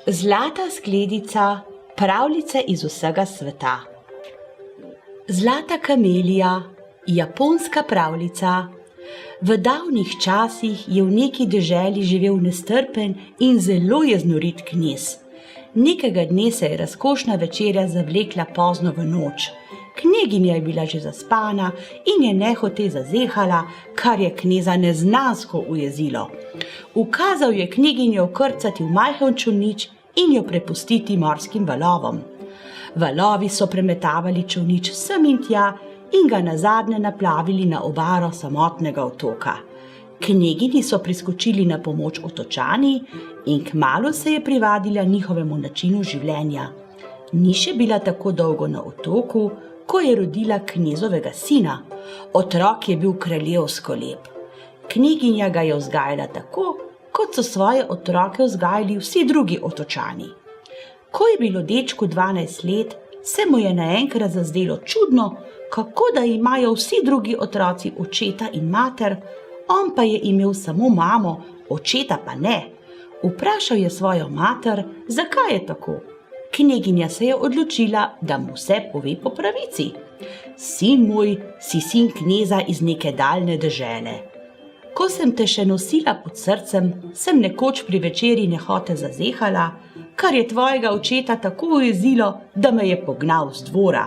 Zlata skledica, pravljice iz vsega sveta. Zlata kamelija, japonska pravljica. V davnih časih je v neki deželi živel nestrpen in zelo jeznorit knez. Nekega dne se je razkošna večerja zavlekla pozno v noč. Kneginja je bila že zaspana in je nehote zazehala, kar je kneza neznansko ujezilo. Ukazal je kneginjo vkrcati v majhen čolnič in jo prepustiti morskim valovom. Valovi so premetavali čolnič sem in tja in ga nazadnje naplavili na obalo samotnega otoka. Knegini so priskočili na pomoč otočani in kmalu se je privadila njihovemu načinu življenja. Ni še bila tako dolgo na otoku, ko je rodila knezovega sina. Otrok je bil kraljevsko lep. Kneginja ga je vzgajala tako, kot so svoje otroke vzgajali vsi drugi otočani. Ko je bilo dečku 12 let, se mu je naenkrat zazdelo čudno, kako da imajo vsi drugi otroci očeta in mater, on pa je imel samo mamo, očeta pa ne. Vprašal je svojo mater, zakaj je tako. Kneginja se je odločila, da mu vse pove po pravici. Sin moj, si sin kneza iz neke daljne dežele. Ko sem te še nosila pod srcem, sem nekoč pri večeri nehote zazehala, kar je tvojega očeta tako ujezilo, da me je pognal z dvora.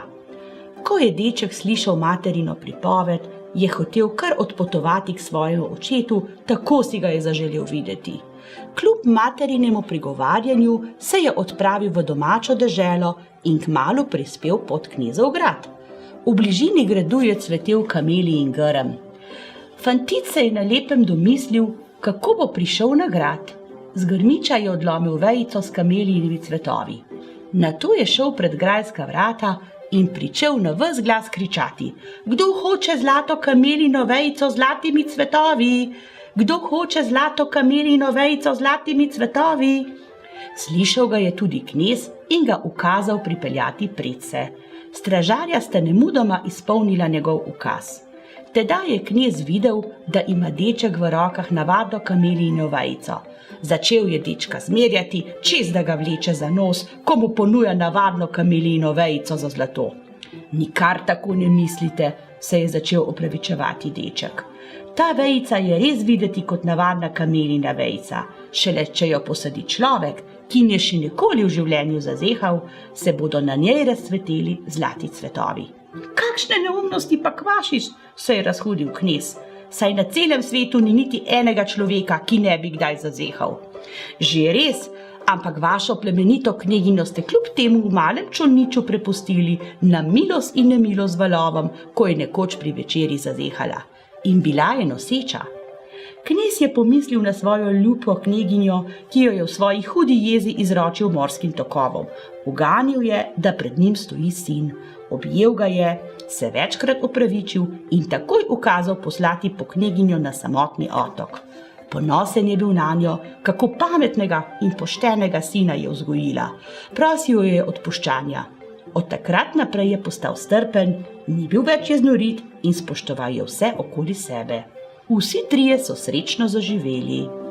Ko je deček slišal materino pripoved, je hotel kar odpotovati k svojemu očetu, tako si ga je zaželel videti. Kljub materinemu prigovarjanju se je odpravil v domačo deželo in kmalu prispel pod knezov grad. V bližini gradu je cvetel kamelij in grm. Fantic se je na lepem domislil, kako bo prišel na grad. Z grmiča je odlomil vejico s kamelijinimi cvetovi. Nato je šel pred grajska vrata in pričel na ves glas kričati: Kdo hoče zlato kamelijino vejico z zlatimi cvetovi? Kdo hoče zlato kamelijino vejico z zlatimi cvetovi? Slišal ga je tudi knez in ga ukazal pripeljati predse. Stražarja sta nemudoma izpolnila njegov ukaz. Tedaj je knez videl, da ima deček v rokah navadno kamelijino vejico. Začel je dečka zmerjati, čez da ga vleče za nos, ko mu ponuja navadno kamelijino vejico za zlato. Nikar tako ne mislite, se je začel opravičevati deček. Ta vejica je res videti kot navadna kamelijina vejica. Šele če jo posadi človek, ki je še nikoli v življenju zazehal, se bodo na njej razcveteli zlati cvetovi. Kakšne neumnosti pa kvašiš, se je razhudil knez. Saj na celem svetu ni niti enega človeka, ki ne bi kdaj zazehal. Že res, ampak vašo plemenito kneginjo ste kljub temu v malem čolniču prepustili na milost in nemilost valovom, ko je nekoč pri večeri zazehala. In bila je noseča. Knez je pomislil na svojo ljubo kneginjo, ki jo je v svoji hudi jezi izročil morskim tokovom. Uganil je, da pred njim stoji sin. Objel ga je, se večkrat opravičil in takoj ukazal poslati po kneginjo na samotni otok. Ponosen je bil nanjo, kako pametnega in poštenega sina je vzgojila. Prosil jo je odpuščanja. Od takrat naprej je postal strpen, ni bil več jeznorit in spoštoval je vse okoli sebe. Vsi trije so srečno zaživeli.